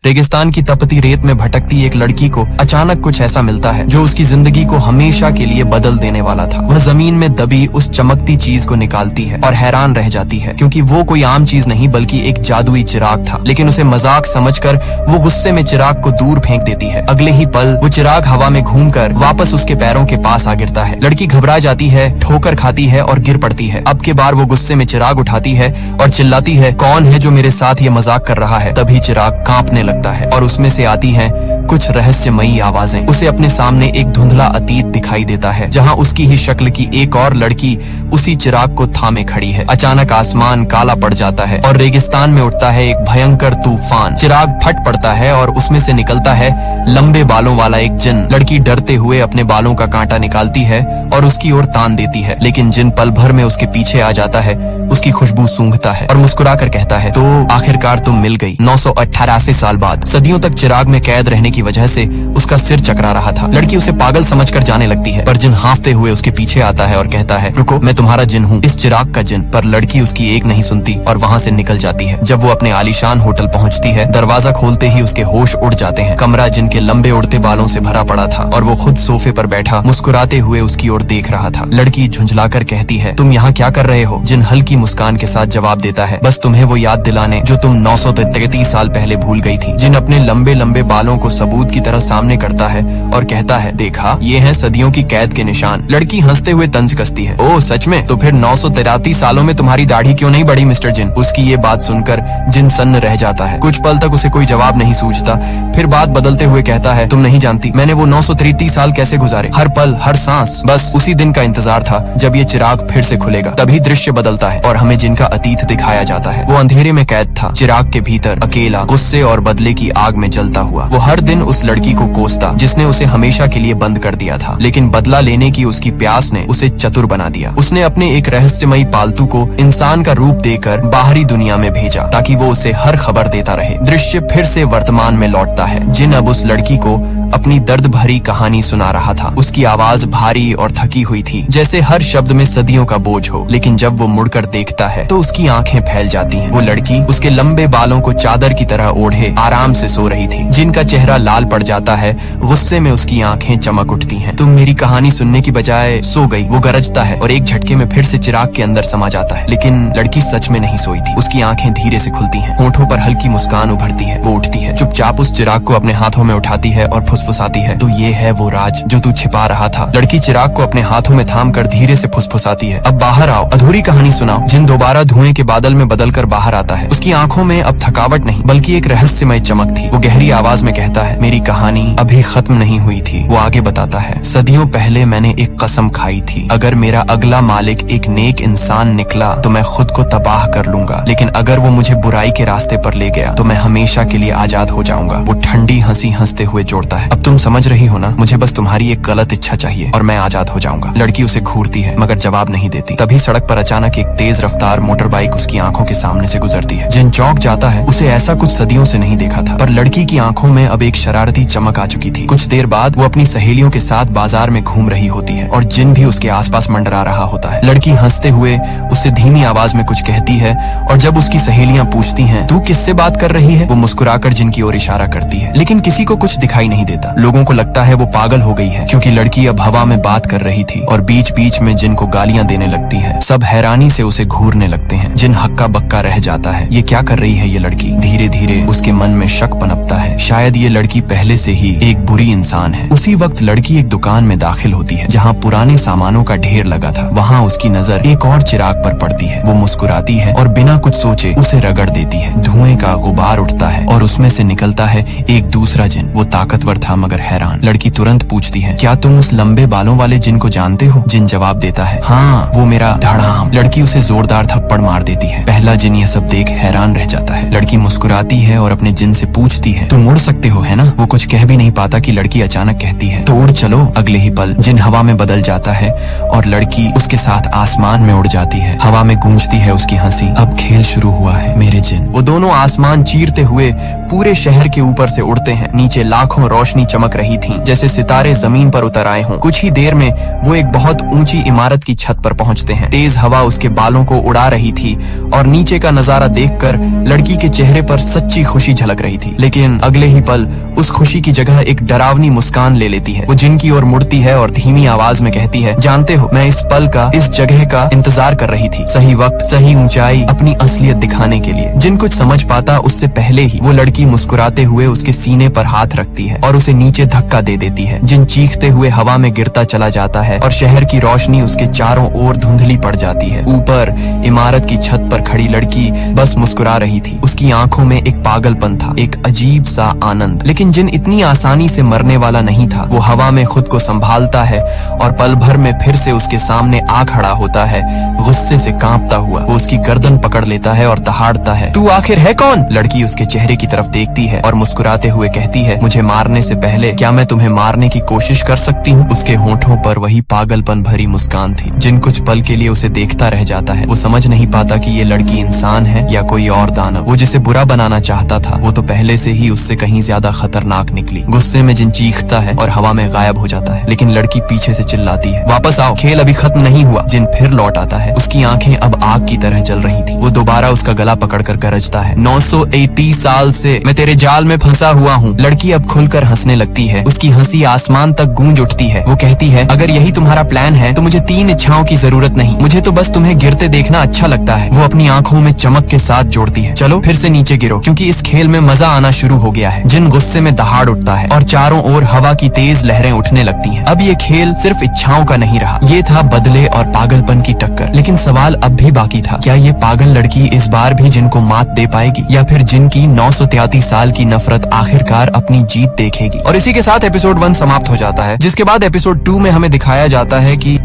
रेगिस्तान की तपती रेत में भटकती एक लड़की को अचानक कुछ ऐसा मिलता है जो उसकी जिंदगी को हमेशा के लिए बदल देने वाला था। वह जमीन में दबी उस चमकती चीज को निकालती है और हैरान रह जाती है क्योंकि वो कोई आम चीज नहीं बल्कि एक जादुई चिराग था। लेकिन उसे मजाक समझकर वो गुस्से में चिराग को दूर फेंक देती है। अगले ही पल वो चिराग हवा में घूमकर वापस उसके पैरों के पास आ गिरता है। लड़की घबरा जाती है, ठोकर खाती है और गिर पड़ती है। अब के बार वो गुस्से में चिराग उठाती है और चिल्लाती है, कौन है जो मेरे साथ ये मजाक कर रहा है। तभी चिराग कांपने लगता है और उसमें से आती हैं कुछ रहस्यमयी आवाजें। उसे अपने सामने एक धुंधला अतीत दिखाई देता है जहां उसकी ही शक्ल की एक और लड़की उसी चिराग को थामे खड़ी है। अचानक आसमान काला पड़ जाता है और रेगिस्तान में उठता है एक भयंकर तूफान। चिराग फट पड़ता है और उसमें से निकलता है लंबे बालों वाला एक जिन। लड़की डरते हुए अपने बालों का कांटा निकालती है और उसकी ओर तान देती है, लेकिन जिन पल भर में उसके पीछे आ जाता है। उसकी खुशबू सूंघता है और मुस्कुराकर कहता है, तो आखिरकार तुम मिल गई। 988 साल बाद। सदियों तक चिराग में कैद रहने की वजह से उसका सिर चकरा रहा था। लड़की उसे पागल समझकर जाने लगती है, पर जिन हाँफते हुए उसके पीछे आता है और कहता है, रुको, मैं तुम्हारा जिन हूँ, इस चिराग का जिन। पर लड़की उसकी एक नहीं सुनती और वहाँ से निकल जाती है। जब वो अपने आलीशान होटल पहुँचती है, दरवाजा खोलते ही उसके होश उड़ जाते हैं। कमरा जिनके लंबे उड़ते बालों से भरा पड़ा था और वो खुद सोफे पर बैठा मुस्कुराते हुए उसकी ओर देख रहा था। लड़की झुंझलाकर कहती है, तुम यहाँ क्या कर रहे हो? जिन हल्की मुस्कान के साथ जवाब देता है, बस तुम्हें वो याद दिलाने जो तुम 933 साल पहले भूल गई थी। जिन अपने लंबे लंबे बालों को सबूत की तरह सामने करता है और कहता है, देखा, ये हैं सदियों की कैद के निशान। लड़की हंसते हुए तंज कसती है, ओह सच में? तो फिर 933 सालों में तुम्हारी दाढ़ी क्यों नहीं बढ़ी मिस्टर जिन? उसकी ये बात सुनकर जिन सन्न रह जाता है। कुछ पल तक उसे कोई जवाब नहीं सूझता। फिर बात बदलते हुए कहता है, तुम नहीं जानती मैंने वो 933 साल कैसे गुजारे। हर पल, हर सांस, बस उसी दिन का इंतजार था जब ये चिराग फिर से खुलेगा। तभी दृश्य बदलता है और हमें जिनका अतीत दिखाया जाता है। वो अंधेरे में कैद था, चिराग के भीतर, अकेला, गुस्से और बदले की आग में जलता हुआ। वो हर दिन उस लड़की को कोसता जिसने उसे हमेशा के लिए बंद कर दिया था, लेकिन बदला लेने की उसकी प्यास ने उसे चतुर बना दिया। उसने अपने एक रहस्यमयी पालतू को इंसान का रूप देकर बाहरी दुनिया में भेजा ताकि वो उसे हर खबर देता रहे। दृश्य फिर से वर्तमान में लौटता है। जिन अब उस लड़की को अपनी दर्द भरी कहानी सुना रहा था। उसकी आवाज भारी और थकी हुई थी, जैसे हर शब्द में सदियों का बोझ हो। लेकिन जब वो मुड़कर देखता है तो उसकी आंखें फैल जाती हैं। वो लड़की उसके लंबे बालों को चादर की तरह ओढ़े आराम से सो रही थी। जिनका चेहरा लाल पड़ जाता है, गुस्से में उसकी आंखें चमक उठती हैं। तुम मेरी कहानी सुनने की बजाय सो गई, वो गरजता है और एक झटके में फिर से चिराग के अंदर समा जाता है। लेकिन लड़की सच में नहीं सोई थी। उसकी आंखें धीरे से खुलती हैं, होंठों पर हल्की मुस्कान उभरती है। वो उठती है, चुपचाप उस चिराग को अपने हाथों में उठाती है और फुसफुसाती है, तो ये है वो राज जो तू छिपा रहा था। लड़की चिराग को अपने हाथों में थाम कर धीरे से फुसफुसाती है, अब बाहर आओ, अधूरी कहानी सुनाओ। जिन दोबारा धुएं के बादल में बदलकर बाहर आता है। उसकी आंखों में अब थकावट नहीं बल्कि एक रहस्यमय चमक थी। वो गहरी आवाज में कहता है, मेरी कहानी अभी खत्म नहीं हुई थी। वो आगे बताता है, सदियों पहले मैंने एक कसम खाई थी, अगर मेरा अगला मालिक एक नेक इंसान निकला तो मैं खुद को तबाह कर लूंगा, लेकिन अगर वो मुझे बुराई के रास्ते पर ले गया तो मैं हमेशा के लिए आजाद हो जाऊंगा। वो ठंडी हंसी हंसते हुए जोड़ता है, अब तुम समझ रही हो ना, मुझे बस तुम्हारी एक गलत इच्छा चाहिए और मैं आजाद हो जाऊंगा। लड़की उसे घूरती है मगर जवाब नहीं देती। तभी सड़क पर अचानक एक तेज रफ्तार मोटर बाइक उसकी आंखों के सामने से गुजरती है। जिन चौंक जाता है, उसे ऐसा कुछ सदियों से नहीं देखा था। पर लड़की की आंखों में अब एक शरारती चमक आ चुकी थी। कुछ देर बाद वो अपनी सहेलियों के साथ बाजार में घूम रही होती है और जिन भी उसके आसपास मंडरा रहा होता है। लड़की हंसते हुए उससे धीमी आवाज में कुछ कहती है और जब उसकी सहेलियां पूछती हैं, तू किससे बात कर रही है, वो मुस्कुराकर जिन की ओर इशारा करती है, लेकिन किसी को कुछ दिखाई नहीं देता। लोगों को लगता है वो पागल हो गई है क्योंकि लड़की अब हवा में बात कर रही थी और बीच बीच में जिन को गालियां देने लगती है। सब हैरानी से उसे घूरने लगते हैं। जिन हक्का बक्का रह जाता है, ये क्या कर रही है ये लड़की? धीरे धीरे उसके मन में शक पनपता है, शायद ये लड़की पहले से ही एक बुरी इंसान है। उसी वक्त लड़की एक दुकान में दाखिल होती है जहाँ पुराने सामानों का ढेर लगा था। वहाँ उसकी नजर एक और चिराग पर पड़ती है। वो मुस्कुराती है और बिना कुछ सोचे उसे रगड़ देती है। धुएं का गुबार उठता है और उसमें से निकलता है एक दूसरा जिन। वो ताकतवर था मगर हैरान। लड़की तुरंत पूछती है, क्या तुम उस लंबे बालों वाले जिन को जानते हो? जिन जवाब देता है, हाँ, वो मेरा धड़ाम। लड़की उसे जोरदार थप्पड़ मार देती है। पहला जिन ये सब देख हैरान रह जाता है। लड़की मुस्कुराती है और अपने जिन से पूछती है, तुम उड़ सकते हो, है ना? वो कुछ कह भी नहीं पाता कि लड़की अचानक कहती है, तो उड़ चलो। अगले ही पल जिन हवा में बदल जाता है और लड़की उसके साथ आसमान में उड़ जाती है। हवा में गूंजती है उसकी हंसी। अब खेल शुरू हुआ है मेरे जिन। वो दोनों आसमान चीरते हुए पूरे शहर के ऊपर से उड़ते हैं। नीचे लाखों रोशनी चमक रही थी, जैसे सितारे जमीन पर उतर आए हों। कुछ ही देर में वो एक बहुत ऊंची इमारत की छत पर पहुंचते हैं। तेज हवा उसके बालों को उड़ा रही थी और नीचे का नजारा देखकर लड़की के चेहरे पर सच्ची खुशी झलक रही थी। लेकिन अगले ही पल उस खुशी की जगह एक डरावनी मुस्कान ले लेती है। वो जिन की ओर मुड़ती है और धीमी आवाज में कहती है, जानते हो, मैं इस पल का, इस जगह का इंतजार कर रही थी। सही वक्त, सही ऊंचाई, अपनी असलियत दिखाने के लिए। जिन कुछ समझ पाता उससे पहले ही वो लड़की मुस्कुराते हुए उसके सीने पर हाथ रखती है और उसे नीचे धक्का दे देती है। जिन चीखते हुए हवा में गिरता चला जाता है और शहर की रोशनी उसके चारों ओर धुंधली पड़ जाती है। ऊपर इमारत की छत पर खड़ी लड़की बस मुस्कुरा रही थी। उसकी आंखों में एक पागलपन था, एक अजीब सा आनंद। लेकिन जिन इतनी आसानी से मरने वाला नहीं था। वो हवा में खुद को संभालता है और पल भर में फिर से उसके सामने आ खड़ा होता है। गुस्से से कांपता हुआ वो उसकी गर्दन पकड़ लेता है और दहाड़ता है, तू आखिर है कौन? लड़की उसके चेहरे की तरफ देखती है और मुस्कुराते हुए कहती है, मुझे मारने से पहले क्या मैं तुम्हें मारने की कोशिश कर सकती हूँ? उसके होठों पर वही पागलपन भरी मुस्कान थी। जिन कुछ पल के लिए उसे देखता रह जाता है। वो समझ नहीं पाता कि ये लड़की इंसान है या कोई और दानव। वो जिसे बुरा बनाना चाहता था वो तो पहले से ही उससे कहीं ज्यादा खतरनाक निकली। गुस्से में जिन चीखता है और हवा में गायब हो जाता है। लेकिन लड़की पीछे से चिल्लाती है, वापस आओ, खेल अभी खत्म नहीं हुआ। जिन फिर लौट आता है। उसकी आंखें अब आग की तरह जल रही थी। वो दोबारा उसका गला पकड़कर गरजता है, 931 साल से मैं तेरे जाल में फंसा हुआ हूँ। लड़की अब खुलकर हंसने लगती है। उसकी हंसी आसमान तक गूंज उठती है। वो कहती है, अगर यही तुम्हारा प्लान है तो मुझे 3 इच्छाओं की जरूरत नहीं। मुझे तो बस तुम्हें गिरते देखना अच्छा लगता है। वो अपनी आंखों में चमक के साथ जोड़ती है, चलो फिर से नीचे गिरो, क्योंकि इस खेल में मजा आना शुरू हो गया है। जिन गुस्से में दहाड़ उठता है और चारों ओर हवा की तेज लहरें उठने लगती हैं। अब ये खेल सिर्फ इच्छाओं का नहीं रहा, ये था बदले और पागलपन की टक्कर। लेकिन सवाल अब भी बाकी था, क्या ये पागल लड़की इस बार भी जिन को मात दे पाएगी या फिर जिन की 933 साल की नफरत आखिरकार अपनी जीत देखेगी? और इसी के साथ एपिसोड 1 समाप्त हो जाता है, जिसके बाद एपिसोड 2 में हमें दिखाया जाता है कि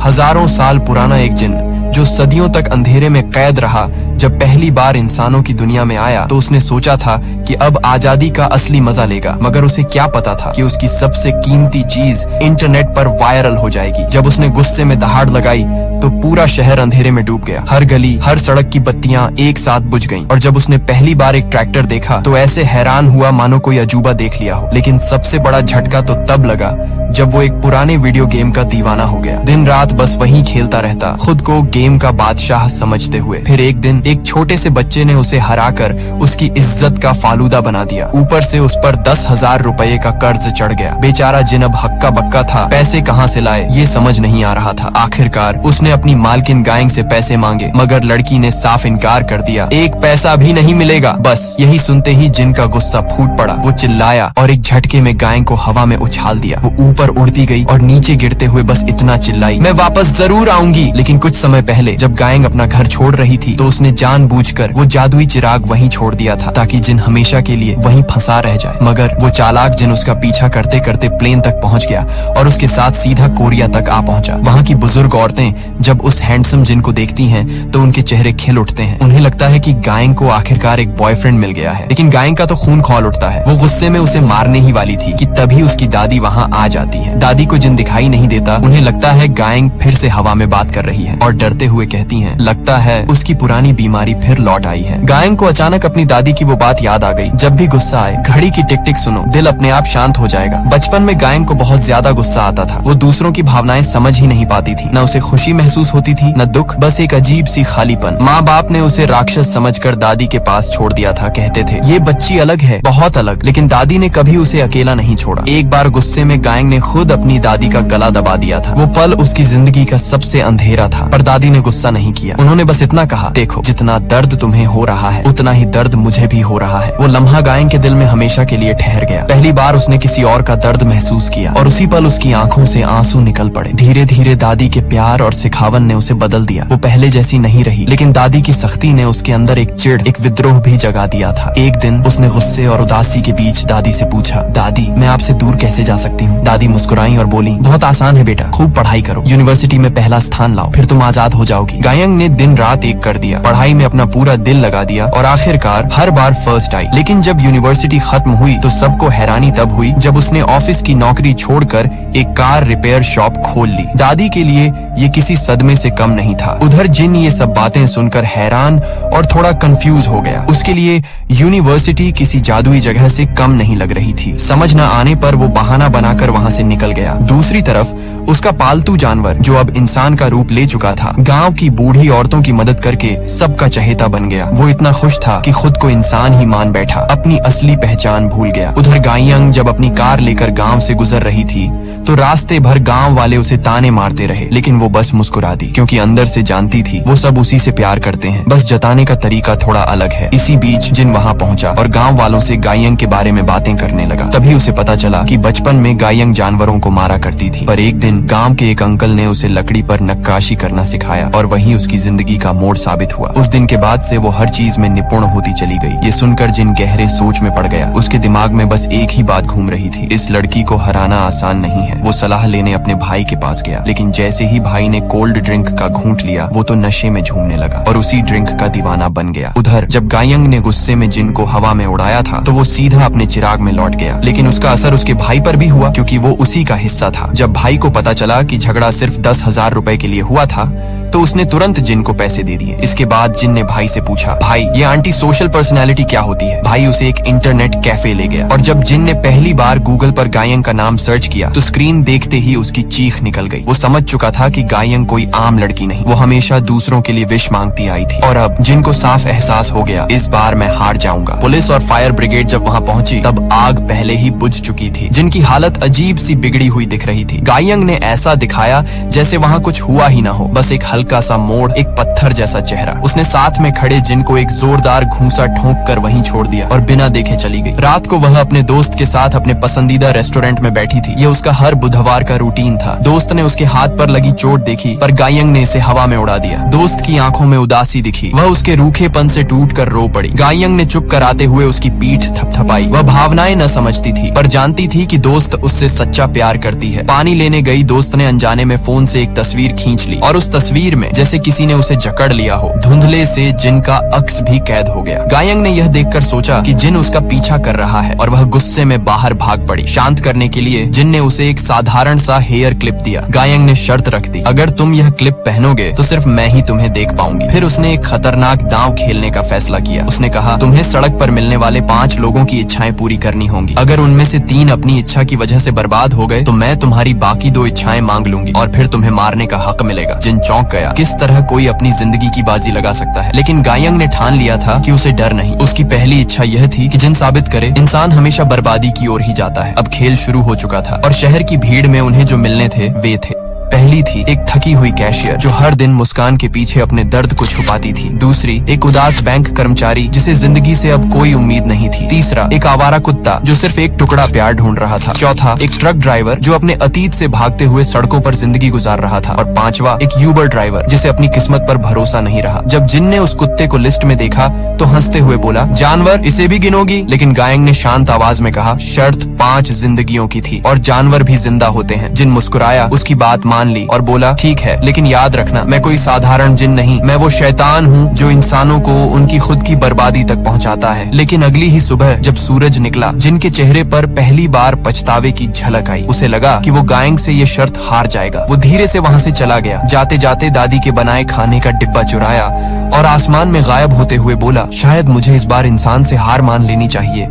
हजारों साल पुराना एक जिन जो सदियों तक अंधेरे में कैद रहा, जब पहली बार इंसानों की दुनिया में आया तो उसने सोचा था कि अब आजादी का असली मजा लेगा। मगर उसे क्या पता था कि उसकी सबसे कीमती चीज इंटरनेट पर वायरल हो जाएगी। जब उसने गुस्से में दहाड़ लगाई तो पूरा शहर अंधेरे में डूब गया। हर गली, हर सड़क की बत्तियां एक साथ बुझ गईं। और जब उसने पहली बार एक ट्रैक्टर देखा तो ऐसे हैरान हुआ मानो कोई अजूबा देख लिया हो। लेकिन सबसे बड़ा झटका तो तब लगा जब वो एक पुराने वीडियो गेम का दीवाना हो गया। दिन रात बस वही खेलता रहता, खुद को गेम का बादशाह समझते हुए। फिर एक दिन एक छोटे से बच्चे ने उसे हराकर उसकी इज्जत का फालूदा बना दिया। ऊपर से उस पर 10,000 रुपए का कर्ज चढ़ गया। बेचारा जिन अब हक्का बक्का था, पैसे कहाँ से लाए ये समझ नहीं आ रहा था। आखिरकार उसने अपनी मालकिन गायंग से पैसे मांगे, मगर लड़की ने साफ इनकार कर दिया, 1 पैसा भी नहीं मिलेगा। बस यही सुनते ही जिन का गुस्सा फूट पड़ा। वो चिल्लाया और एक झटके में गायंग को हवा में उछाल दिया। वो ऊपर उड़ती गई और नीचे गिरते हुए बस इतना चिल्लाई, मैं वापस जरूर आऊंगी। लेकिन कुछ समय पहले जब गायंग अपना घर छोड़ रही थी तो उसने जानबूझकर वो जादुई चिराग वहीं छोड़ दिया था, ताकि जिन हमेशा के लिए वहीं फंसा रह जाए। मगर वो चालाक जिन उसका पीछा करते करते प्लेन तक पहुंच गया और उसके साथ सीधा कोरिया तक आ पहुंचा। वहाँ की बुजुर्ग औरतें जब उस हैंडसम जिन को देखती हैं तो उनके चेहरे खिल उठते हैं। उन्हें लगता है कि गायंग को आखिरकार एक बॉयफ्रेंड मिल गया है। लेकिन गायंग का तो खून खौल उठता है। वो गुस्से में उसे मारने ही वाली थी कि तभी उसकी दादी वहाँ आ जाती है। दादी को जिन दिखाई नहीं देता। उन्हें लगता है गायंग फिर से हवा में बात कर रही है और डरते हुए कहती हैं, लगता है उसकी पुरानी बीमारी फिर लौट आई है। गायंग को अचानक अपनी दादी की वो बात याद आ गई, जब भी गुस्सा आए घड़ी की टिक टिक सुनो, दिल अपने आप शांत हो जाएगा। बचपन में गायंग को बहुत ज्यादा गुस्सा आता था। वो दूसरों की भावनाएं समझ ही नहीं पाती थी। न उसे खुशी महसूस होती थी न दुख, बस एक अजीब सी खालीपन। माँ बाप ने उसे राक्षस समझकर दादी के पास छोड़ दिया था। कहते थे ये बच्ची अलग है, बहुत अलग। लेकिन दादी ने कभी उसे अकेला नहीं छोड़ा। एक बार गुस्से में गायंग ने खुद अपनी दादी का गला दबा दिया था। वो पल उसकी जिंदगी का सबसे अंधेरा था, पर दादी ने गुस्सा नहीं किया। उन्होंने बस इतना कहा, देखो जितना दर्द तुम्हें हो रहा है उतना ही दर्द मुझे भी हो रहा है। वो लम्हा गायंग के दिल में हमेशा के लिए ठहर गया। पहली बार उसने किसी और का दर्द महसूस किया और उसी पल उसकी आंखों से आंसू निकल पड़े। धीरे धीरे दादी के प्यार और सिखावन ने उसे बदल दिया। वो पहले जैसी नहीं रही, लेकिन दादी की सख्ती ने उसके अंदर एक चिढ़, एक विद्रोह भी जगा दिया था। एक दिन उसने गुस्से और उदासी के बीच दादी से पूछा, दादी मैं आपसे दूर कैसे जा सकती हूँ? दादी मुस्कुराई और बोली, बहुत आसान है बेटा, खूब पढ़ाई करो, यूनिवर्सिटी में पहला स्थान लाओ, फिर तुम आजाद हो जाओगी। गायंग ने दिन रात एक कर दिया। पढ़ाई पढ़ाई में अपना पूरा दिल लगा दिया और आखिरकार हर बार फर्स्ट आई। लेकिन जब यूनिवर्सिटी खत्म हुई तो सबको हैरानी तब हुई जब उसने ऑफिस की नौकरी छोड़कर एक कार रिपेयर शॉप खोल ली। दादी के लिए ये किसी सदमे से कम नहीं था। उधर जिन ये सब बातें सुनकर हैरान और थोड़ा कंफ्यूज हो गया। उसके लिए यूनिवर्सिटी किसी जादुई जगह से कम नहीं लग रही थी। समझ न आने पर वो बहाना बनाकर वहां से निकल गया। दूसरी तरफ उसका पालतू जानवर जो अब इंसान का रूप ले चुका था, गांव की बूढ़ी औरतों की मदद करके सबका चहेता बन गया। वो इतना खुश था कि खुद को इंसान ही मान बैठा, अपनी असली पहचान भूल गया। उधर गायंग जब अपनी कार लेकर गांव से गुजर रही थी तो रास्ते भर गांव वाले उसे ताने मारते रहे, लेकिन वो बस मुस्कुरा दी क्योंकि अंदर से जानती थी वो सब उसी से प्यार करते हैं, बस जताने का तरीका थोड़ा अलग है। इसी बीच जिन वहां पहुंचा और गांव वालों से गायंग के बारे में बातें करने लगा। तभी उसे पता चला कि बचपन में गायंग जानवरों को मारा करती थी, पर एक दिन गांव के एक अंकल ने उसे लकड़ी पर नक्काशी करना सिखाया और वही उसकी जिंदगी का मोड़ साबित हुआ। उस दिन के बाद से वो हर चीज में निपुण होती चली गई। ये सुनकर जिन गहरे सोच में पड़ गया। उसके दिमाग में बस एक ही बात घूम रही थी, इस लड़की को हराना आसान नहीं है। वो सलाह लेने अपने भाई के पास गया, लेकिन जैसे ही भाई ने कोल्ड ड्रिंक का घूंट लिया वो तो नशे में झूमने लगा और उसी ड्रिंक का दीवाना बन गया। उधर जब गायंग ने गुस्से में जिन को हवा में उड़ाया था तो वो सीधा अपने चिराग में लौट गया, लेकिन उसका असर उसके भाई पर भी हुआ क्योंकि वो उसी का हिस्सा था। जब भाई को पता चला कि झगड़ा सिर्फ 10,000 रुपए के लिए हुआ था तो उसने तुरंत जिन को पैसे दे दिए। इसके बाद जिन ने भाई से पूछा, भाई ये एंटी सोशल पर्सनैलिटी क्या होती है? भाई उसे एक इंटरनेट कैफे ले गया और जब जिन ने पहली बार गूगल पर गायंग का नाम सर्च किया तो स्क्रीन देखते ही उसकी चीख निकल गई। वो समझ चुका था कि गायंग कोई आम लड़की नहीं, वो हमेशा दूसरों के लिए विश मांगती आई थी। और अब जिन को साफ एहसास हो गया, इस बार मैं हार जाऊंगा। पुलिस और फायर ब्रिगेड जब वहां पहुंची तब आग पहले ही बुझ चुकी थी। जिनकी हालत अजीब सी बिगड़ी हुई दिख रही थी। गायंग ने ऐसा दिखाया जैसे वहां कुछ हुआ ही ना हो, बस एक हल्का सा मोड़, एक पत्थर जैसा चेहरा। उसने साथ में खड़े जिन को एक जोरदार घूंसा ठोंक कर वहीं छोड़ दिया और बिना देखे चली गई। रात को वह अपने दोस्त के साथ अपने पसंदीदा रेस्टोरेंट में बैठी थी। ये उसका हर बुधवार का रूटीन था। दोस्त ने उसके हाथ पर लगी चोट देखी पर गायंग ने इसे हवा में उड़ा दिया। दोस्त की आंखों में उदासी दिखी, वह उसके रूखेपन से टूट कर रो पड़ी। गायंग ने चुप कराते हुए उसकी पीठ थपथपाई। वह भावनाएं न समझती थी पर जानती थी कि दोस्त उससे सच्चा प्यार करती है। पानी लेने गई दोस्त ने अनजाने में फोन से एक तस्वीर खींच ली और उस तस्वीर में जैसे किसी ने उसे जकड़ लिया हो। धुंधले से जिन का अक्स भी कैद हो गया। गायंग ने यह देखकर सोचा कि जिन उसका पीछा कर रहा है और वह गुस्से में बाहर भाग पड़ी। शांत करने के लिए जिन ने उसे एक साधारण सा हेयर क्लिप दिया। गायंग ने शर्त रख दी, अगर तुम यह क्लिप पहनोगे तो सिर्फ मैं ही तुम्हें देख पाऊंगी। फिर उसने एक खतरनाक दांव खेलने का फैसला किया। उसने कहा, तुम्हें सड़क पर मिलने वाले 5 लोगों की इच्छाएं पूरी करनी होंगी। अगर उनमें से 3 अपनी इच्छा की वजह से बर्बाद हो गए तो मैं तुम्हारी बाकी 2 इच्छाएं मांग लूंगी और फिर तुम्हें मारने का हक मिलेगा। जिन चौंक गया, किस तरह कोई अपनी जिंदगी की बाजी लगा सकता है। लेकिन गायंग ने ठान लिया था कि उसे डर नहीं। उसकी पहली इच्छा यह थी कि जिन साबित करे इंसान हमेशा बर्बादी की ओर ही जाता है। अब खेल शुरू हो चुका था और शहर की भीड़ में उन्हें जो मिलने थे वे थे। पहली थी एक थकी हुई कैशियर जो हर दिन मुस्कान के पीछे अपने दर्द को छुपाती थी। दूसरी एक उदास बैंक कर्मचारी जिसे जिंदगी से अब कोई उम्मीद नहीं थी। तीसरा एक आवारा कुत्ता जो सिर्फ एक टुकड़ा प्यार ढूंढ रहा था। चौथा एक ट्रक ड्राइवर जो अपने अतीत से भागते हुए सड़कों पर जिंदगी गुजार रहा था। और 5वां एक यूबर ड्राइवर जिसे अपनी किस्मत पर भरोसा नहीं रहा। जब जिन ने उस कुत्ते को लिस्ट में देखा तो हंसते हुए बोला, जानवर इसे भी गिनोगी? लेकिन गायंग ने शांत आवाज में कहा, शर्त 5 जिंदगियों की थी और जानवर भी जिंदा होते हैं। जिन मुस्कुराया, उसकी बात मान ली और बोला, ठीक है, लेकिन याद रखना मैं कोई साधारण जिन नहीं, मैं वो शैतान हूँ जो इंसानों को उनकी खुद की बर्बादी तक पहुँचाता है। लेकिन अगली ही सुबह जब सूरज निकला, जिन के चेहरे पर पहली बार पछतावे की झलक आई। उसे लगा कि वो गायंग से ये शर्त हार जाएगा। वो धीरे से वहाँ से चला गया। जाते जाते दादी के बनाए खाने का डिब्बा चुराया और आसमान में गायब होते हुए बोला, शायद मुझे इस बार इंसान से हार मान लेनी चाहिए।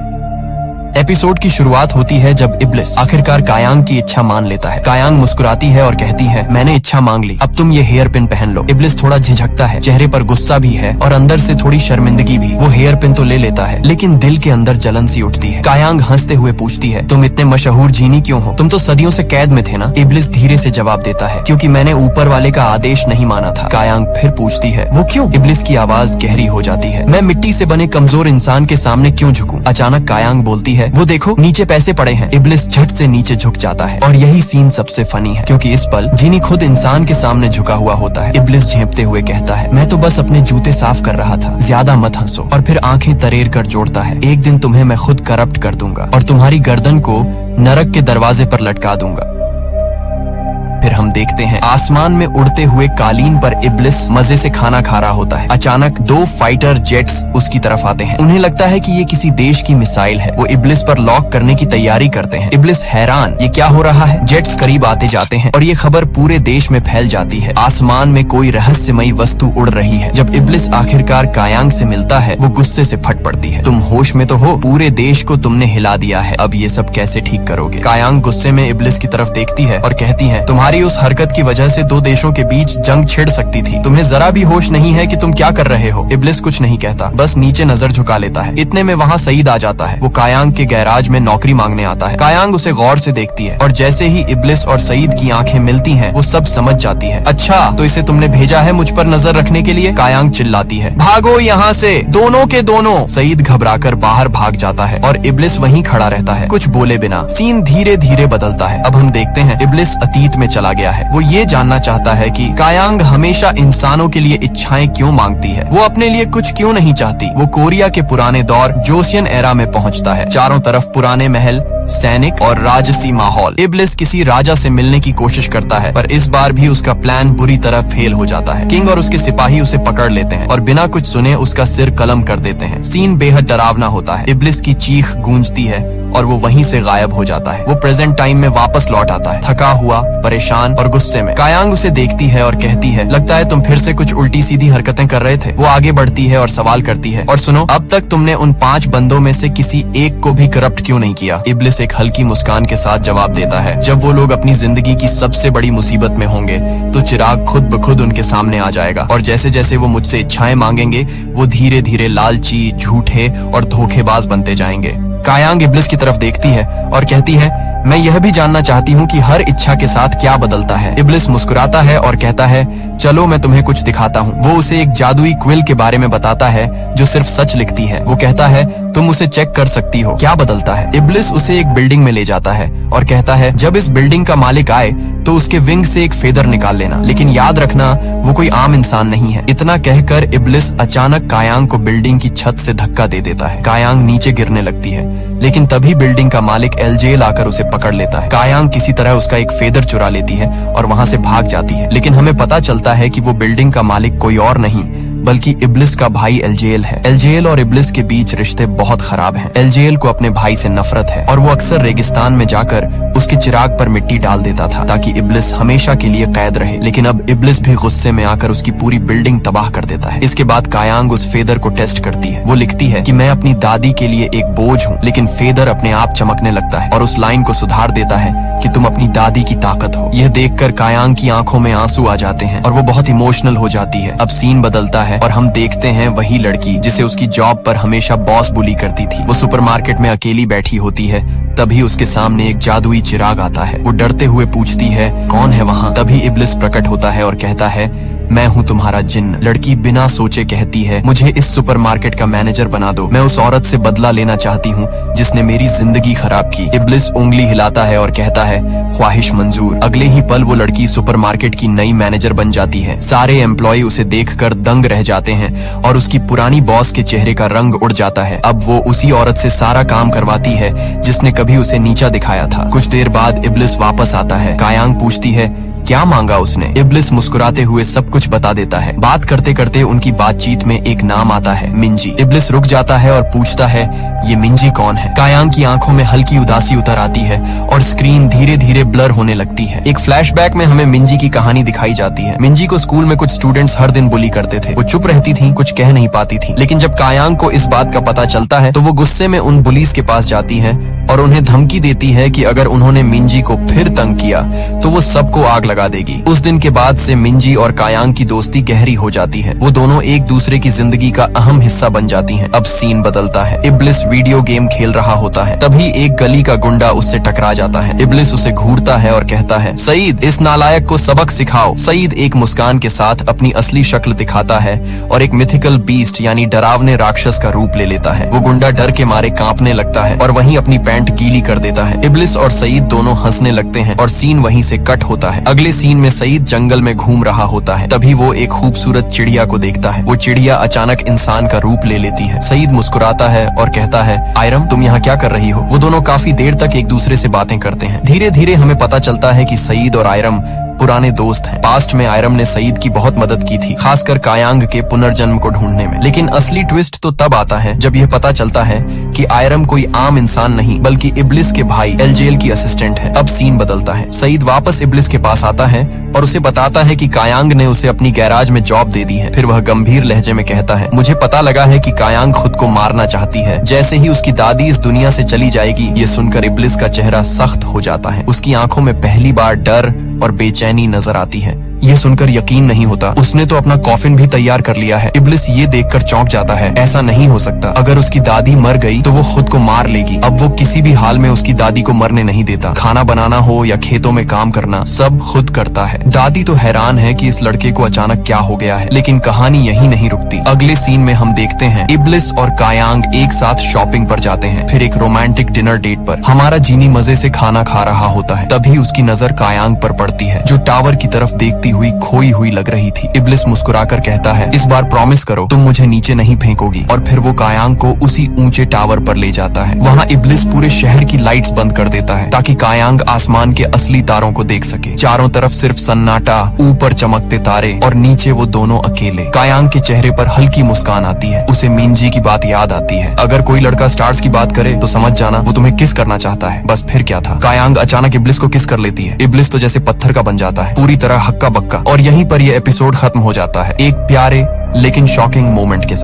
एपिसोड की शुरुआत होती है जब इब्लिस आखिरकार गायंग की इच्छा मान लेता है। गायंग मुस्कुराती है और कहती है, मैंने इच्छा मांग ली, अब तुम ये हेयर पिन पहन लो। इब्लिस थोड़ा झिझकता है, चेहरे पर गुस्सा भी है और अंदर से थोड़ी शर्मिंदगी भी। वो हेयर पिन तो ले लेता है लेकिन दिल के अंदर जलन सी उठती है। गायंग हंसते हुए पूछती है, तुम इतने मशहूर जीनी क्यों हो? तुम तो सदियों से कैद में थे ना? इब्लिस धीरे से जवाब देता है, क्योंकि मैंने ऊपर वाले का आदेश नहीं माना था। गायंग फिर पूछती है, वो क्यों? इब्लिस की आवाज गहरी हो जाती है, मैं मिट्टी से बने कमजोर इंसान के सामने क्यों झुकूं? अचानक गायंग बोलती है, वो देखो नीचे पैसे पड़े हैं। इब्लिस झट से नीचे झुक जाता है और यही सीन सबसे फनी है क्योंकि इस पल जीनी खुद इंसान के सामने झुका हुआ होता है। इब्लिस झेंपते हुए कहता है, मैं तो बस अपने जूते साफ कर रहा था, ज्यादा मत हंसो। और फिर आंखें तरेर कर जोड़ता है, एक दिन तुम्हें मैं खुद करप्ट कर दूंगा और तुम्हारी गर्दन को नरक के दरवाजे पर लटका दूंगा। फिर फिर हम देखते हैं आसमान में उड़ते हुए कालीन पर इब्लिस मजे से खाना खा रहा होता है। अचानक 2 फाइटर जेट्स उसकी तरफ आते हैं। उन्हें लगता है कि ये किसी देश की मिसाइल है। वो इब्लिस पर लॉक करने की तैयारी करते हैं। इब्लिस हैरान, ये क्या हो रहा है? जेट्स करीब आते जाते हैं और ये खबर पूरे देश में फैल जाती है। आसमान में कोई रहस्यमयी वस्तु उड़ रही है। जब इब्लिस आखिरकार कायांग से मिलता है, वो गुस्से से फट पड़ती है। तुम होश में तो हो? पूरे देश को तुमने हिला दिया है, अब ये सब कैसे ठीक करोगे? कायांग गुस्से में इब्लिस की तरफ देखती है और कहती है, तुम्हारी उस हरकत की वजह से 2 देशों के बीच जंग छिड़ सकती थी। तुम्हें जरा भी होश नहीं है कि तुम क्या कर रहे हो? इब्लिस कुछ नहीं कहता, बस नीचे नजर झुका लेता है। इतने में वहाँ सईद आ जाता है। वो कायांग के गैराज में नौकरी मांगने आता है। कायांग उसे गौर से देखती है और जैसे ही इब्लिस और सईद की आंखें मिलती हैं, वो सब समझ जाती है। अच्छा, तो इसे तुमने भेजा है मुझ पर नजर रखने के लिए? कायांग चिल्लाती है, भागो यहाँ से, दोनों के दोनों। सईद घबराकर बाहर भाग जाता है और इब्लिस वहीं खड़ा रहता है, कुछ बोले बिना। सीन धीरे धीरे बदलता है। अब हम देखते हैं इब्लिस अतीत में चला गया है। वो ये जानना चाहता है कि कायांग हमेशा इंसानों के लिए इच्छाएं क्यों मांगती है, वो अपने लिए कुछ क्यों नहीं चाहती। वो कोरिया के पुराने दौर जोसियन एरा में पहुंचता है। चारों तरफ पुराने महल, सैनिक और राजसी माहौल। इब्लिस किसी राजा से मिलने की कोशिश करता है, पर इस बार भी उसका प्लान बुरी तरह फेल हो जाता है। किंग और उसके सिपाही उसे पकड़ लेते हैं और बिना कुछ सुने उसका सिर कलम कर देते हैं। सीन बेहद डरावना होता है। इब्लिस की चीख गूंजती है और वो वहीं से गायब हो जाता है। वो प्रेजेंट टाइम में वापस लौट आता है, थका हुआ, परेशान और गुस्से में। कायांग उसे देखती है और कहती है, लगता है तुम फिर से कुछ उल्टी सीधी हरकतें कर रहे थे। वो आगे बढ़ती है और सवाल करती है, और सुनो, अब तक तुमने उन 5 बंदों में से किसी एक को भी करप्ट क्यों नहीं किया? इब्लिस एक हल्की मुस्कान के साथ जवाब देता है, जब वो लोग अपनी जिंदगी की सबसे बड़ी मुसीबत में होंगे तो चिराग खुद ब खुद उनके सामने आ जाएगा और जैसे जैसे वो मुझसे इच्छाएं मांगेंगे, वो धीरे धीरे लालची, झूठे और धोखेबाज बनते जाएंगे। कायांग इब्लिस की तरफ देखती है और कहती है, मैं यह भी जानना चाहती हूँ कि हर इच्छा के साथ क्या बदलता है। इब्लिस मुस्कुराता है और कहता है, चलो मैं तुम्हें कुछ दिखाता हूँ। वो उसे एक जादुई क्विल के बारे में बताता है जो सिर्फ सच लिखती है। वो कहता है, तुम उसे चेक कर सकती हो, क्या बदलता है। इब्लिस उसे एक बिल्डिंग में ले जाता है और कहता है, जब इस बिल्डिंग का मालिक आए तो उसके विंग से एक फेदर निकाल लेना, लेकिन याद रखना वो कोई आम इंसान नहीं है। इतना कहकर इब्लिस अचानक कायांग को बिल्डिंग की छत से धक्का दे देता है। कायांग नीचे गिरने लगती है, लेकिन तभी बिल्डिंग का मालिक एलजेल आकर उसे पकड़ लेता है। कायांग किसी तरह उसका एक फेदर चुरा लेती है और वहाँ से भाग जाती है, लेकिन हमें पता चलता है कि वो बिल्डिंग का मालिक कोई और नहीं बल्कि इब्लिस का भाई एलजेल है। एलजेल और इब्लिस के बीच रिश्ते बहुत खराब हैं। एलजेल को अपने भाई से नफरत है और वो अक्सर रेगिस्तान में जाकर उसके चिराग पर मिट्टी डाल देता था ताकि इब्लिस हमेशा के लिए कैद रहे, लेकिन अब इब्लिस भी गुस्से में आकर उसकी पूरी बिल्डिंग तबाह कर देता है। इसके बाद कायांग उस फेदर को टेस्ट करती है। वो लिखती है कि मैं अपनी दादी के लिए एक बोझ हूँ, लेकिन फेदर अपने आप चमकने लगता है और उस लाइन को सुधार देता है कि तुम अपनी दादी की ताकत हो। यह देखकर कायांग की आंखों में आंसू आ जाते हैं और वो बहुत इमोशनल हो जाती है। अब सीन बदलता है और हम देखते हैं वही लड़की जिसे उसकी जॉब पर हमेशा बॉस बुली करती थी। वो सुपरमार्केट में अकेली बैठी होती है, तभी उसके सामने एक जादुई चिराग आता है। वो डरते हुए पूछती है, कौन है वहाँ? तभी इब्लिस प्रकट होता है और कहता है, मैं हूँ तुम्हारा जिन्न। लड़की बिना सोचे कहती है, मुझे इस सुपरमार्केट का मैनेजर बना दो। मैं उस औरत से बदला लेना चाहती हूँ जिसने मेरी जिंदगी खराब की। इब्लिस उंगली हिलाता है और कहता है, ख्वाहिश मंजूर। अगले ही पल वो लड़की सुपरमार्केट की नई मैनेजर बन जाती है। सारे एम्प्लॉय उसे देखकर दंग रह जाते हैं और उसकी पुरानी बॉस के चेहरे का रंग उड़ जाता है। अब वो उसी औरत से सारा काम करवाती है जिसने कभी उसे नीचा दिखाया था। कुछ देर बाद इब्लिस वापस आता है। कायांग पूछती है, क्या मांगा उसने? इब्लिस मुस्कुराते हुए सब कुछ बता देता है। बात करते करते उनकी बातचीत में एक नाम आता है, मिंजी। इब्लिस रुक जाता है और पूछता है, ये मिंजी कौन है? कायांग की आंखों में हल्की उदासी उतर आती है और स्क्रीन धीरे धीरे ब्लर होने लगती है। एक फ्लैशबैक में हमें मिंजी की कहानी दिखाई जाती है। मिंजी को स्कूल में कुछ स्टूडेंट्स हर दिन बुली करते थे। वो चुप रहती थी, कुछ कह नहीं पाती थी, लेकिन जब कायांग को इस बात का पता चलता है तो वो गुस्से में उन बुलीज के पास जाती है और उन्हें धमकी देती है कि अगर उन्होंने मिंजी को फिर तंग किया तो वो सबको आग लगा देगी। उस दिन के बाद से मिंजी और कायांग की दोस्ती गहरी हो जाती है। वो दोनों एक दूसरे की जिंदगी का अहम हिस्सा बन जाती हैं। अब सीन बदलता है। इब्लिस वीडियो गेम खेल रहा होता है, तभी एक गली का गुंडा उससे टकरा जाता है। इब्लिस उसे घूरता है और कहता है, सईद, इस नालायक को सबक सिखाओ। सईद एक मुस्कान के साथ अपनी असली शक्ल दिखाता है और एक मिथिकल बीस्ट यानी डरावने राक्षस का रूप ले लेता है। वो गुंडा डर के मारे कांपने लगता है और वहीं अपनी पैंट गीली कर देता है। इब्लिस और सईद दोनों हंसने लगते हैं और सीन वहीं से कट होता है। अगले सीन में सईद जंगल में घूम रहा होता है, तभी वो एक खूबसूरत चिड़िया को देखता है। वो चिड़िया अचानक इंसान का रूप ले लेती है। सईद मुस्कुराता है और कहता है, आयरम, तुम यहाँ क्या कर रही हो? वो दोनों काफी देर तक एक दूसरे से बातें करते हैं। धीरे धीरे हमें पता चलता है कि सईद और आयरम पुराने दोस्त हैं। पास्ट में आयरम ने सईद की बहुत मदद की थी, खासकर कायांग के पुनर्जन्म को ढूंढने में। लेकिन असली ट्विस्ट तो तब आता है जब यह पता चलता है कि आयरम कोई आम इंसान नहीं बल्कि इब्लिस के भाई एलजेल की असिस्टेंट है। अब सीन बदलता है। सईद वापस इब्लिस के पास आता है और उसे बताता है कि कायांग ने उसे अपनी गैराज में जॉब दे दी है। फिर वह गंभीर लहजे में कहता है, मुझे पता लगा है कि कायांग खुद को मारना चाहती है। जैसे ही उसकी दादी इस दुनिया से चली जाएगी, ये सुनकर इब्लिस का चेहरा सख्त हो जाता है। उसकी आंखों में पहली बार डर और बेचैनी नजर आती है। यह सुनकर यकीन नहीं होता। उसने तो अपना कॉफिन भी तैयार कर लिया है। इब्लिस ये देखकर चौंक जाता है। ऐसा नहीं हो सकता। अगर उसकी दादी मर गई तो वो खुद को मार लेगी। अब वो किसी भी हाल में उसकी दादी को मरने नहीं देता। खाना बनाना हो या खेतों में काम करना, सब खुद करता है। दादी तो हैरान है कि इस लड़के को अचानक क्या हो गया है। लेकिन कहानी यही नहीं रुकती। अगले सीन में हम देखते हैं इब्लिस और कायांग एक साथ शॉपिंग पर जाते हैं, फिर एक रोमांटिक डिनर डेट पर। हमारा जीनी मजे से खाना खा रहा होता है। तभी उसकी नजर कायांग पर पड़ती है, जो टावर की तरफ देखती हुई खोई हुई लग रही थी। इब्लिस मुस्कुराकर कहता है, इस बार प्रॉमिस करो तुम मुझे नीचे नहीं फेंकोगी। और फिर वो कायांग को उसी ऊंचे टावर पर ले जाता है। वहाँ इब्लिस पूरे शहर की लाइट्स बंद कर देता है ताकि कायांग आसमान के असली तारों को देख सके। चारों तरफ सिर्फ सन्नाटा, ऊपर चमकते तारे और नीचे वो दोनों अकेले। कायांग के चेहरे पर हल्की मुस्कान आती है। उसे मीनजी की बात याद आती है। अगर कोई लड़का स्टार्स की बात करे तो समझ जाना वो तुम्हें किस करना चाहता है। बस फिर क्या था, कायांग अचानक इब्लिस को किस कर लेती है। इब्लिस तो जैसे पत्थर का बन जाता है, पूरी तरह हक्का बक्का। और यहीं पर यह एपिसोड खत्म हो जाता है, एक प्यारे लेकिन शॉकिंग मोमेंट के साथ।